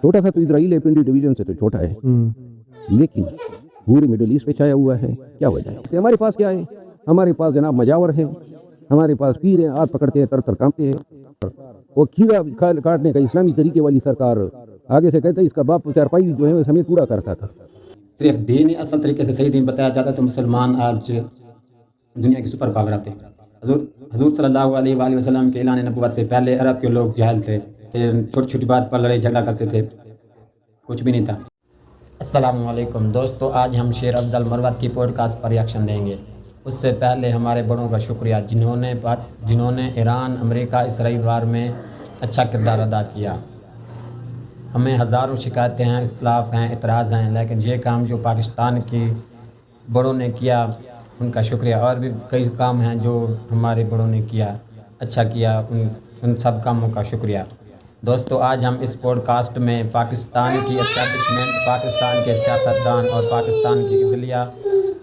छोटा सा तो इसराइल है, पिंडी डिवीजन से तो छोटा है, लेकिन पूरे मिडिल ईस्ट पे छाया हुआ है। क्या वजह है? तो हमारे पास क्या है? हमारे पास जनाब मजावर हैं, हमारे पास पीर हैं, हाथ पकड़ते हैं, तर तर कांपते हैं। वो खीरा काटने का इस्लामी तरीके वाली सरकार आगे से कहते हैं इसका बाप चारपाई जो है वो समेत पूरा करता था। सिर्फ दीन ही असल तरीके से सही दीन बताया जाता है तो मुसलमान आज दुनिया की सुपर पावर आते हैं। हजूर सल्लल्लाहु अलैहि वसल्लम के ऐलान नबुव्वत से पहले अरब के लोग जाहिल थे, छोटी छोटी बात पर लड़ाई झगड़ा करते थे, कुछ भी नहीं था। अस्सलामु अलैकुम दोस्तों, आज हम शेर अफजल मरवत की पॉडकास्ट पर रिएक्शन देंगे। उससे पहले हमारे बड़ों का शुक्रिया जिन्होंने ईरान, अमेरिका, इसराइल वार में अच्छा किरदार अदा किया। हमें हज़ारों शिकायतें हैं, इख्तलाफ हैं, एतराज़ हैं, लेकिन ये काम जो पाकिस्तान की बड़ों ने किया उनका शुक्रिया। और भी कई काम हैं जो हमारे बड़ों ने किया, अच्छा किया, उन सब कामों का शुक्रिया। दोस्तों, आज हम इस पॉडकास्ट में पाकिस्तान की एस्टैब्लिशमेंट, पाकिस्तान के सियासतदान और पाकिस्तान की अदलिया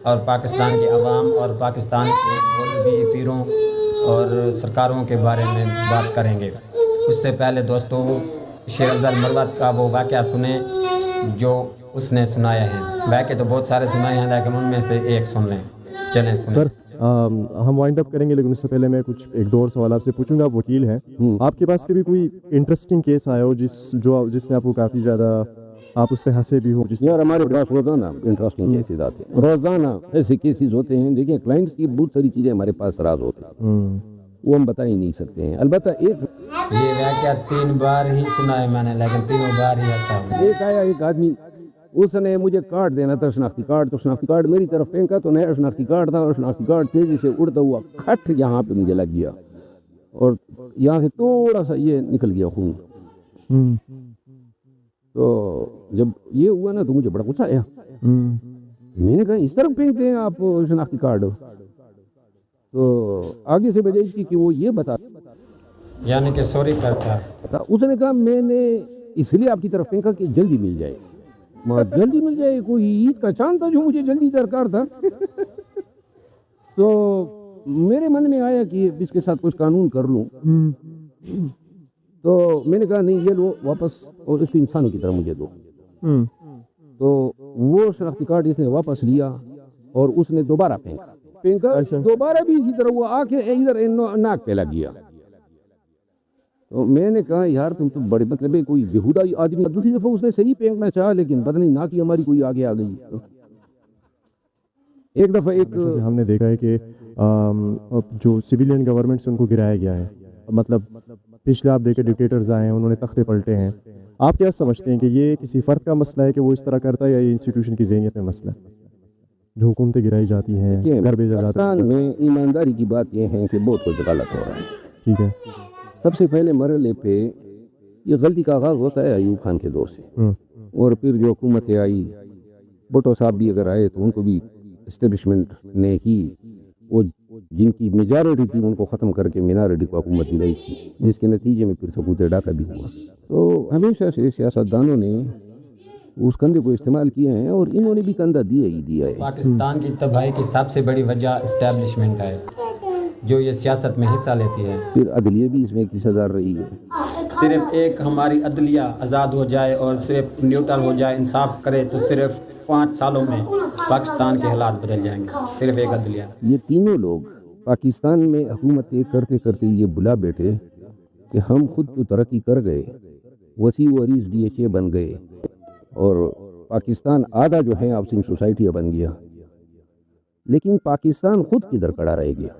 और पाकिस्तान के अवाम और पाकिस्तान के मौलवी पीरों और सरकारों के बारे में बात करेंगे। उससे पहले दोस्तों शेर अफजल मरवत का वो वाक़या सुने जो उसने सुनाया है। वाक़े तो बहुत सारे सुनाए हैं लेकिन उनमें से एक सुन लें। चलें सुनें। सर हम वाइंड अप करेंगे लेकिन उससे पहले मैं एक दो और सवाल आपसे पूछूंगा। आप वकील हैं, आपके पास कभी कोई इंटरेस्टिंग केस आया हो जिसने आपको काफ़ी ज़्यादा आप उस पर हंसे भी हो? यार हमारे पास रोज़ाना इंटरेस्टिंग केसेस आते हैं, रोज़ाना ऐसे केसेस होते हैं। देखिए क्लाइंट्स की बहुत सारी चीज़ें हमारे पास राज होती हैं, वो हम बता ही नहीं सकते हैं। अलबत्ता एक ये वाक़या 3 बार ही सुना है मैंने, लेकिन तीनों बार ही हंसा हूं। एक आया, एक आदमी, उसने मुझे कार्ड देना था, शनाख्ती कार्ड। तो शनाख्ती कार्ड मेरी तरफ फेंका तो नया शनाख्ती कार्ड था और शनाख्ती कार्ड तेजी से उड़ता हुआ खट यहाँ पे मुझे लग गया और यहाँ से थोड़ा सा ये निकल गया खून। तो जब ये हुआ ना तो मुझे बड़ा गुस्सा आया। मैंने कहा इस तरफ फेंकते हैं आप शनाख्ती कार्ड? तो आगे से वजह इसकी कि वो ये बता, यानी कि सॉरी करता। उसने कहा मैंने इसलिए आपकी तरफ फेंका कि जल्दी मिल जाए। जल्दी मिल जाए, कोई ईद का चांद था जो मुझे जल्दी दरकार था। तो मेरे मन में आया कि इसके साथ कुछ कानून कर लूं। तो मैंने कहा नहीं, ये लो वापस और इसको इंसानों की तरह मुझे दो। तो वो शनाख्ती कार्ड इसने वापस लिया और उसने दोबारा फेंका। दोबारा भी इसी तरह वो आके इधर नाक पे लग गया। तो मैंने कहा यार तुम तो बड़े मतलब है कोई बेहुदा आदमी। दूसरी दफा उसने सही फेंकना चाहा लेकिन पता नहीं नाक ही हमारी कोई आगे आ गई। एक दफा हमने देखा है कि जो सिविलियन गवर्नमेंट से उनको गिराया गया है, मतलब पिछले आप देखे डिक्टेटर्स आए हैं, उन्होंने तख्ते पलटे हैं। आप क्या समझते हैं कि ये किसी फर्द का मसला है कि वो इस तरह करता है या ये इंस्टीट्यूशन की ज़हनियत में मसला है जो हुकूमतें गिराई जाती हैं, घर भेजा जाता है? में ईमानदारी की बात यह है कि बहुत कुछ गलत हो रहा है। ठीक है, सबसे पहले मरहले पे ये गलती का आगाज़ होता है अयूब खान के दौर से, और फिर जो हुकूमतें आई, भुट्टो साहब भी अगर आए तो उनको भी इस्टेब्लिशमेंट ने ही वो जिनकी मेजॉरिटी थी उनको ख़त्म करके मिनारिटी को हुकूमत दिलाई थी, जिसके नतीजे में फिर सबूत डाका भी हुआ। तो हमेशा से सियासतदानों ने उस कंधे को इस्तेमाल किए हैं और इन्होंने भी कंधा दिया है। पाकिस्तान की तबाही की सबसे बड़ी वजह इस्टेब्लिशमेंट है जो ये सियासत में हिस्सा लेती है। फिर अदलिया भी इसमें एक हिस्सेदार रही है। सिर्फ एक हमारी अदलिया आज़ाद हो जाए और सिर्फ न्यूट्रल हो जाए, इंसाफ करे, तो सिर्फ 5 सालों में पाकिस्तान के हालात बदल जाएंगे। सिर्फ एक अदलिया। ये तीनों लोग पाकिस्तान में हुकूमतें करते करते ये बुला बैठे कि हम खुद तो तरक्की कर गए, वसी वरीज DHA बन गए और पाकिस्तान आधा जो है हाउसिंग सोसाइटी बन गया, लेकिन पाकिस्तान खुद किधर खड़ा रह गया।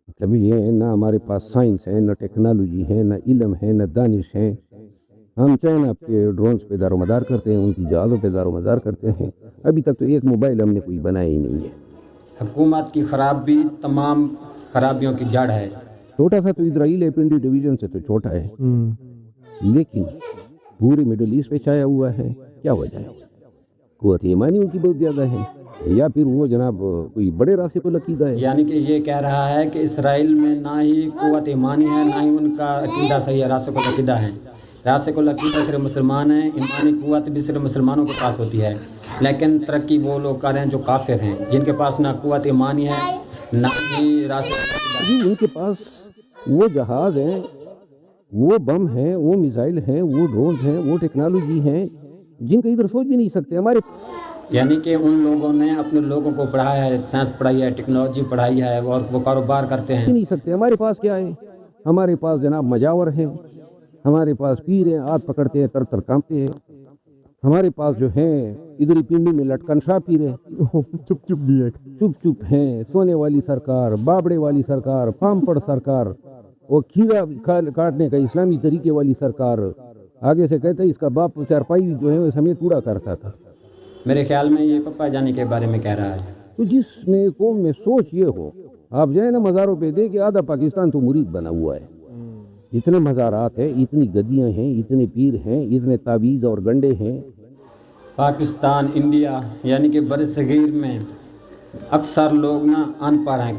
मतलब ये है ना हमारे पास साइंस है, ना टेक्नोलॉजी है, ना इल्म है, ना दानिश है। हम चाइना के ड्रोन्स पे दारोमदार करते हैं, उनकी जहाज़ों पे दारोमदार करते हैं। अभी तक तो एक मोबाइल हमने कोई बनाया ही नहीं है। हुकूमत की खराबी तमाम खराबियों की जड़ है। छोटा सा तो इसराइल है, पिंडी डिवीजन से तो छोटा है, लेकिन पूरे मिडिल ईस्ट पे छाया हुआ है। क्या वजह है? कुव्वत ईमानी उनकी बहुत ज़्यादा है, या फिर वो जनाब कोई बड़े रास्ते को लकीदा है। यानी कि ये कह रहा है कि इसराइल में ना ही कुव्वत ईमानी है, ना ही उनका अकीदा सही है, रास्ते को लकीदा है। रास्ते को लकीदा सिर्फ मुसलमान हैं, ईमानी कुव्वत भी सिर्फ मुसलमानों के पास होती है। लेकिन तरक्की वो लोग कर रहे हैं जो काफिर हैं, जिनके पास ना कुव्वत ईमानी है ना ही रास्ते। उनके पास वो जहाज़ हैं وہ بم ہیں، وہ میزائل ہیں، وہ ڈرونز ہیں، وہ ٹیکنالوجی ہیں جن کا ادھر سوچ بھی نہیں سکتے. ہمارے یعنی کہ ان لوگوں نے اپنے لوگوں کو پڑھایا ہے، سائنس پڑھائی ہے، ٹیکنالوجی پڑھائی ہے اور وہ کاروبار کرتے ہیں. نہیں سکتے. ہمارے پاس کیا ہے؟ ہمارے پاس جناب مجاور ہیں، ہمارے پاس پیر ہیں، ہاتھ پکڑتے ہیں تر تر کانپتے ہیں. ہمارے پاس جو ہیں ادھر پنڈی میں لٹکن شاہ پیر ہیں، چپ چپ بھی ہے. چپ چپ ہیں. سونے والی سرکار، بابڑے والی سرکار، پامپڑ سرکار، وہ کھیرا کاٹنے کا اسلامی طریقے والی سرکار. آگے سے کہتے ہیں اس کا باپ چارپائی جو ہے وہ سمیت کوڑا کرتا تھا. میرے خیال میں یہ پپا جانی کے بارے میں کہہ رہا ہے. تو جس میں قوم میں سوچ یہ ہو، آپ جائیں نا مزاروں پہ دیکھیں آدھا پاکستان تو مرید بنا ہوا ہے. اتنے مزارات ہیں، اتنی گدیاں ہیں، اتنے پیر ہیں، اتنے تعویذ اور گنڈے ہیں. پاکستان، انڈیا یعنی کہ بر صغیر میں اکثر لوگ نا ان پڑھ ہیں،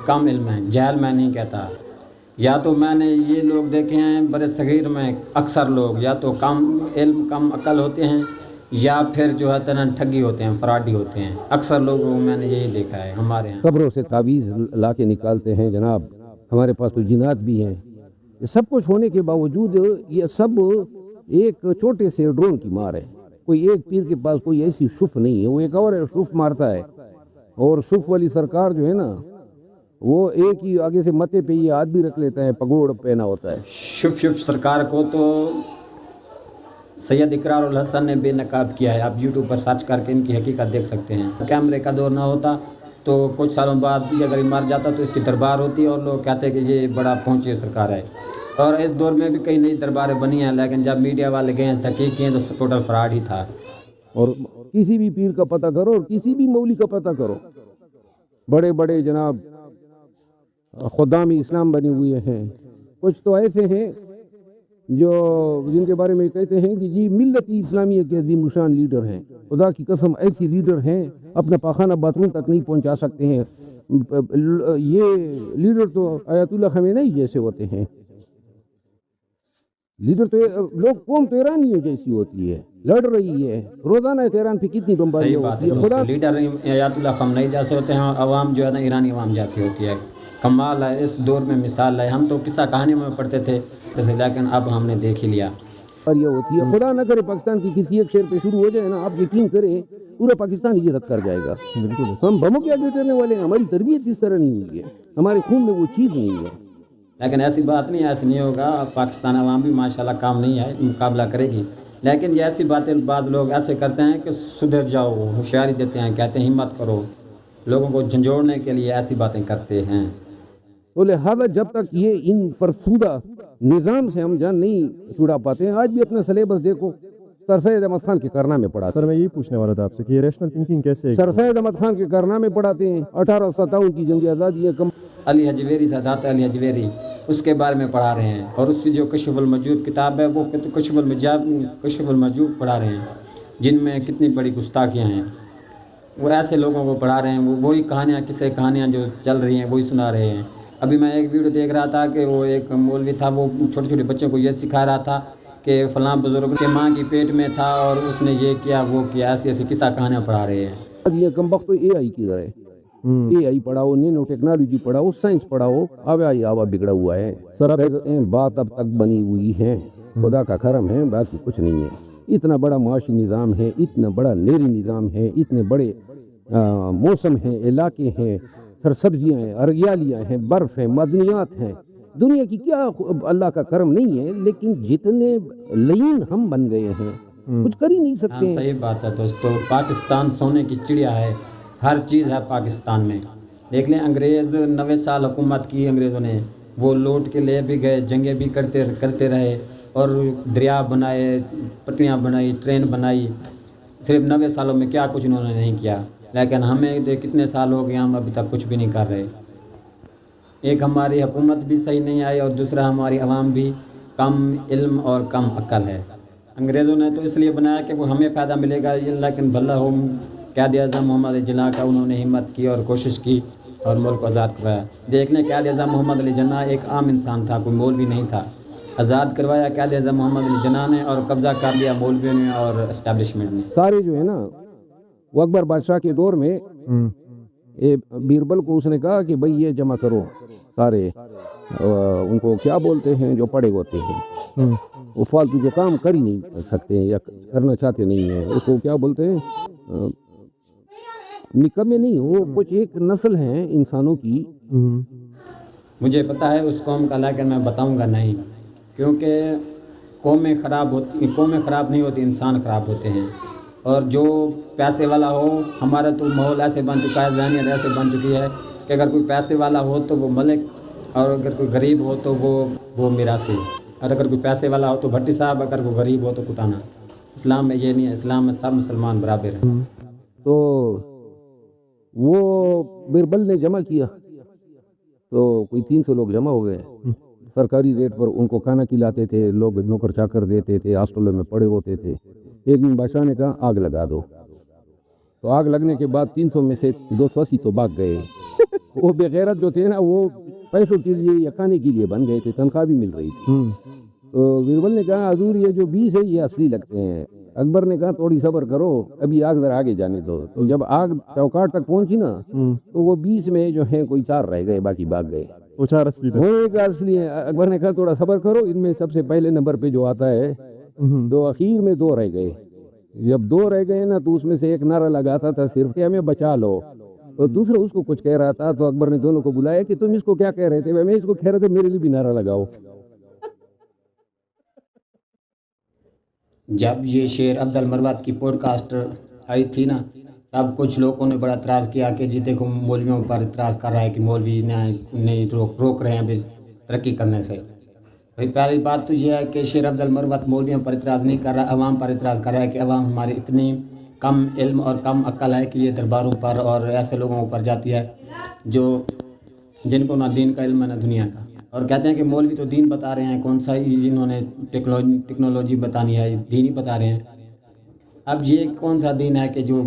کم علم ہیں. جہل میں نہیں کہتا، یا تو میں نے یہ لوگ دیکھے ہیں بر صغیر میں اکثر لوگ یا تو کم علم کم عقل ہوتے ہیں یا پھر جو ہے تنن ٹھگی ہوتے ہیں، فراڈی ہوتے ہیں. اکثر لوگوں کو میں نے یہی دیکھا ہے ہمارے یہاں. قبروں سے تعویذ لا کے نکالتے ہیں جناب. ہمارے پاس تو جنات بھی ہیں. یہ سب کچھ ہونے کے باوجود یہ سب ایک چھوٹے سے ڈرون کی مار ہے. کوئی ایک پیر کے پاس کوئی ایسی شف نہیں ہے، وہ ایک اور شف مارتا ہے. اور شف والی سرکار جو ہے نا وہ ایک ہی آگے سے متے پہ یہ ہاتھ بھی رکھ لیتا ہے، پگوڑ پہنا ہوتا ہے. شف سرکار کو تو سید اقرار الحسن نے بے نقاب کیا ہے. آپ یوٹیوب پر سرچ کر کے ان کی حقیقت دیکھ سکتے ہیں. کیمرے کا دور نہ ہوتا تو کچھ سالوں بعد بھی اگر یہ مر جاتا تو اس کی دربار ہوتی اور لوگ کہتے کہ یہ بڑا پہنچی سرکار ہے. اور اس دور میں بھی کئی نئی درباریں بنی ہیں، لیکن جب میڈیا والے گئے ہیں تحقیق کیے تو ٹوٹل فراڈ ہی تھا. اور کسی بھی پیر کا پتہ کرو اور کسی بھی مولوی کا پتہ کرو، بڑے بڑے جناب خدام اسلام بنے ہوئے ہیں. کچھ تو ایسے ہیں جو جن کے بارے میں کہتے ہیں کہ جی ملت اسلامیہ کے عظیم شان لیڈر ہیں. خدا کی قسم ایسی لیڈر ہیں اپنا پاخانہ باتھ روم تک نہیں پہنچا سکتے ہیں. یہ لیڈر تو آیت اللہ خمینی جیسے ہوتے ہیں. لیڈر تو لوگ قوم تو ایرانیوں جیسی ہوتی ہے، لڑ رہی ہے. روزانہ تہران پہ کتنی بمباریاں ہوتی ہے. خدا لیڈر آیت اللہ خمینی جیسے ہوتے ہیں اور عوام جو ہے نا ایرانی عوام جیسی ہوتی ہے. کمال ہے اس دور میں، مثال ہے. ہم تو قصہ کہانی میں پڑھتے تھے لیکن اب ہم نے دیکھ ہی لیا. ہوتی ہے. خدا نہ کرے پاکستان کی کسی ایک شہر پہ شروع ہو جائے نا، آپ یقین کریں پورا پاکستان ہجرت کر جائے گا. ہم بموں کے آگے ٹرنے والے ہیں. ہماری تربیت اس طرح نہیں ہوئی ہے، ہمارے خون میں وہ چیز نہیں ہے. لیکن ایسی بات نہیں، ایسے نہیں ہوگا. پاکستان عوام بھی ماشاءاللہ کام نہیں ہے، مقابلہ کرے گی. لیکن یہ ایسی باتیں بعض لوگ ایسے کرتے ہیں کہ سدھر جاؤ، ہوشیاری دیتے ہیں، کہتے ہیں ہمت کرو. لوگوں کو جھنجھوڑنے کے لیے ایسی باتیں کرتے ہیں. تو لہٰذا جب تک یہ ان فرسودہ نظام سے ہم جان نہیں چھڑا پاتے ہیں. آج بھی اپنا سلیبس دیکھو، سر سید احمد خان کے کارنامے پڑھاتے. سر میں یہی پوچھنے والا تھا آپ سے کہ یہ ریشنل تھنکنگ کیسے سر سید احمد خان کے کارنامے پڑھاتے ہیں. 1857 کی جنگ آزادی ہے. علی حجویری تھا، داتا علی حجویری، اس کے بارے میں پڑھا رہے ہیں. اور اس سے جو کشف المجوب کتاب ہے وہ کشف المجوب پڑھا رہے ہیں، جن میں کتنی بڑی گستاخیاں ہیں. وہ ایسے لوگوں کو پڑھا رہے ہیں، وہی کہانیاں قصے کہانیاں جو چل رہی ہیں وہی سنا رہے ہیں. ابھی میں ایک ویڈیو دیکھ رہا تھا کہ وہ ایک مولوی تھا، وہ چھوٹے چھوٹے بچوں کو یہ سکھا رہا تھا کہ فلاں بزرگ کے ماں کی پیٹ میں تھا اور اس نے یہ کیا وہ کیا. ایسی ایسی قصہ کہانیاں پڑھا رہے ہیں. یہ کم وقت تو اے آئی کی ذرا اے آئی پڑھاؤ، نینو ٹیکنالوجی پڑھاؤ، سائنس پڑھاؤ. آوا بگڑا ہوا ہے. بات اب تک بنی ہوئی ہے. خدا کا کرم ہے، باقی کچھ نہیں ہے. اتنا بڑا معاشی نظام ہے، اتنا بڑا نیری نظام ہے، اتنے بڑے موسم ہیں، علاقے ہیں، سرسبزیاں ہیں، ہریالیاں ہیں، برف ہے، معدنیات ہیں. دنیا کی کیا اللہ کا کرم نہیں ہے. لیکن جتنے لین ہم بن گئے ہیں کچھ کر ہی نہیں سکتے. صحیح بات ہے دوستو. پاکستان سونے کی چڑیا ہے، ہر چیز ہے پاکستان میں. دیکھ لیں انگریز 90 سال حکومت کی انگریزوں نے، وہ لوٹ کے لے بھی گئے، جنگیں بھی کرتے رہے اور دریا بنائے، پٹریاں بنائی، ٹرین بنائی. صرف 90 سالوں میں کیا کچھ انہوں نے نہیں کیا. لیکن ہمیں کتنے سال ہو گئے، ہم ابھی تک کچھ بھی نہیں کر رہے. ایک ہماری حکومت بھی صحیح نہیں آئی اور دوسرا ہماری عوام بھی کم علم اور کم عقل ہے. انگریزوں نے تو اس لیے بنایا کہ وہ ہمیں فائدہ ملے گا، لیکن بھلا ہو قائد اعظم محمد علی جناح کا انہوں نے ہمت کی اور کوشش کی اور ملک کو آزاد کروایا. دیکھ لیں قائد اعظم محمد علی جناح ایک عام انسان تھا، کوئی مولوی نہیں تھا. آزاد کروایا قائد اعظم محمد علی جناح نے اور قبضہ کر لیا مولویوں نے اور اسٹیبلشمنٹ نے. سارے جو ہے نا وہ اکبر بادشاہ کے دور میں बीरबल को उसने कहा कि भाई ये जमा करो सारे उनको क्या बोलते हैं जो पड़े होते हैं, वो फालतू जो काम कर ही नहीं सकते या करना चाहते नहीं हैं, उसको क्या बोलते हैं, निकम्मे नहीं, वो कुछ एक नस्ल है इंसानों की। मुझे पता है उस कौम का, लेकिन मैं बताऊंगा नहीं, क्योंकि कौमें ख़राब नहीं होती, इंसान ख़राब होते हैं। और जो पैसे वाला हो, हमारा तो माहौल ऐसे बन चुका है, ज़हनियत ऐसे बन चुकी है कि अगर कोई पैसे वाला हो तो वो मलिक, और अगर कोई गरीब हो तो वो मिरासी, और अगर कोई पैसे वाला हो तो भट्टी साहब, अगर वो गरीब हो तो कुटाना। इस्लाम में ये नहीं है, इस्लाम में सब मुसलमान बराबर हैं। तो वो बीरबल ने जमा किया तो कोई 300 लोग जमा हो गए। सरकारी रेट पर उनको खाना खिलाते थे, लोग नौकर चाकर देते थे, हॉस्टलों में पड़े होते थे। एक दिन बादशाह ने कहा आग लगा दो, तो आग लगने के बाद 300 में से 280 तो भाग गए। वो बेगैरत जो थे ना, वो पैसों के लिए या खाने के लिए बन गए थे, तनख्वाह भी मिल रही थी। तो बीरबल ने कहा हजूर ये जो 20 है ये असली लगते हैं। अकबर ने कहा थोड़ी सब्र करो, अभी आग जरा आगे जाने दो। तो जब आग चौकाट तक पहुंची ना, तो वो 20 में जो है कोई 4 रह गए, बाकी भाग गए। वो 4 असली थे। वो एक असली है। अकबर ने कहा थोड़ा सब्र करो, इनमें सबसे पहले नंबर पे जो आता है, तो आखिर में 2 रह गए। जब 2 रह गए ना, तो उसमें से एक नारा लगाता था सिर्फ कि हमें बचा लो, और दूसरा उसको कुछ कह रहा था। तो अकबर ने दोनों को बुलाया कि तुम इसको क्या कह रहे थे? मैं इसको कह रहा था मेरे लिए भी नारा लगाओ। जब ये शेर अफजल मरवत की पॉडकास्ट आई थी ना, तब कुछ लोगों ने बड़ा इतराज़ किया कि जी देखो मौलवियों पर इतराज़ कर रहा है कि मौलवी नहीं रोक रहे हैं अभी तरक्की करने से। भाई पहली बात तो यह है कि शेर अफजल मरवत मौलवियों पर इतराज़ नहीं कर रहा, अवाम पर इतराज़ कर रहा है कि अवाम हमारी इतनी कम इल्म और कम अक्ल है कि ये दरबारों पर और ऐसे लोगों पर जाती है जो जिनको ना दीन का इल्म है ना दुनिया का, और कहते हैं कि मौलवी तो दीन बता रहे हैं, कौन सा इन्होंने टेक्नोलॉजी बतानी है, दीन ही बता रहे हैं। अब ये कौन सा दीन है कि जो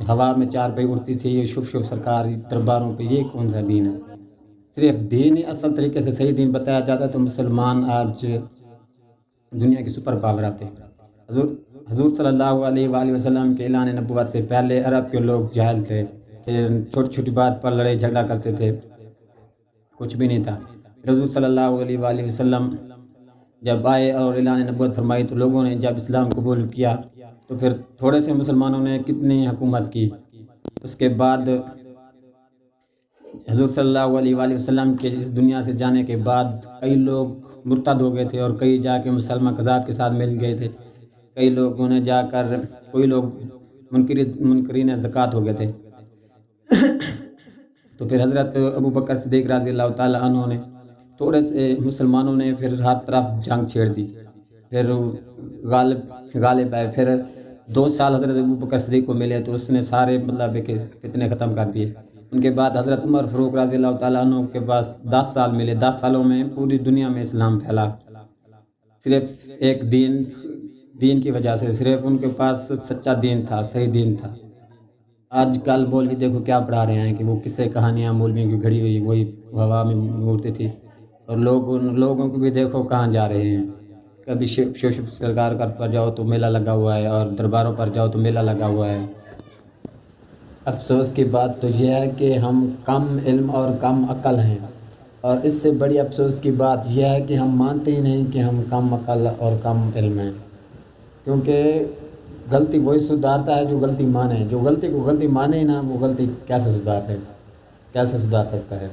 हवा में 4 पे उड़ती थी ये शुभ सरकार दरबारों पे, ये कौन सा दीन है? सिर्फ दीन ही असल तरीके से सही दीन बताया जाता है तो मुसलमान आज दुनिया की सुपर पावर आते हैं। हजूर सल्लल्लाहु अलैहि वसल्लम के ऐलान नबुव्वत से पहले अरब के लोग जाहिल थे, छोटी छोटी बात पर लड़ाई झगड़ा करते थे, कुछ भी नहीं था। हजूर सल्लल्लाहु अलैहि वसल्लम जब आए और ऐलान नबुव्वत फरमाई तो लोगों ने जब इस्लाम कबूल किया तो फिर थोड़े से मुसलमानों ने कितनी हुकूमत की। उसके बाद हजूर सल्लल्लाहु अलैहि वसल्लम के इस दुनिया से जाने के बाद कई लोग मुर्तद हो गए थे और कई जाके मुसलमान कज़ाब के साथ मिल गए थे, कई लोगों ने जाकर कोई लोग मुनकरीन ज़कात हो गए थे। तो फिर हज़रत अबू बकर सिद्दीक़ रज़ी अल्लाह ताला अन्हु ने थोड़े से मुसलमानों ने फिर हर तरफ जंग छेड़ दी, फिर गालिब आए। फिर 2 साल हज़रत अबू बकर सिद्दीक़ को मिले तो उसने सारे मतलब फितने ख़त्म कर दिए। उनके बाद हज़रत उमर फ़ारूक रज़ी अल्लाह ताला अन्हु के पास 10 साल मिले। 10 सालों में पूरी दुनिया में इस्लाम फैला, सिर्फ एक दीन की वजह से, सिर्फ उनके पास सच्चा दीन था, सही दीन था। आजकल मौलवी देखो क्या पढ़ा रहे हैं कि वो किस्से कहानियाँ मौलवियों की घड़ी हुई वही हवा में उड़ती थी, और लोगों को भी देखो कहाँ जा रहे हैं। कभी शिव सरकार पर जाओ तो मेला लगा हुआ है, और दरबारों पर जाओ तो मेला लगा हुआ है। अफसोस की बात तो यह है कि हम कम इल्म और कम अक्ल हैं, और इससे बड़ी अफसोस की बात यह है कि हम मानते ही नहीं कि हम कम अक्ल और कम इल्म हैं, क्योंकि गलती वही सुधारता है जो गलती माने। जो गलती को गलती माने ही ना, वो गलती कैसे सुधार सकता है?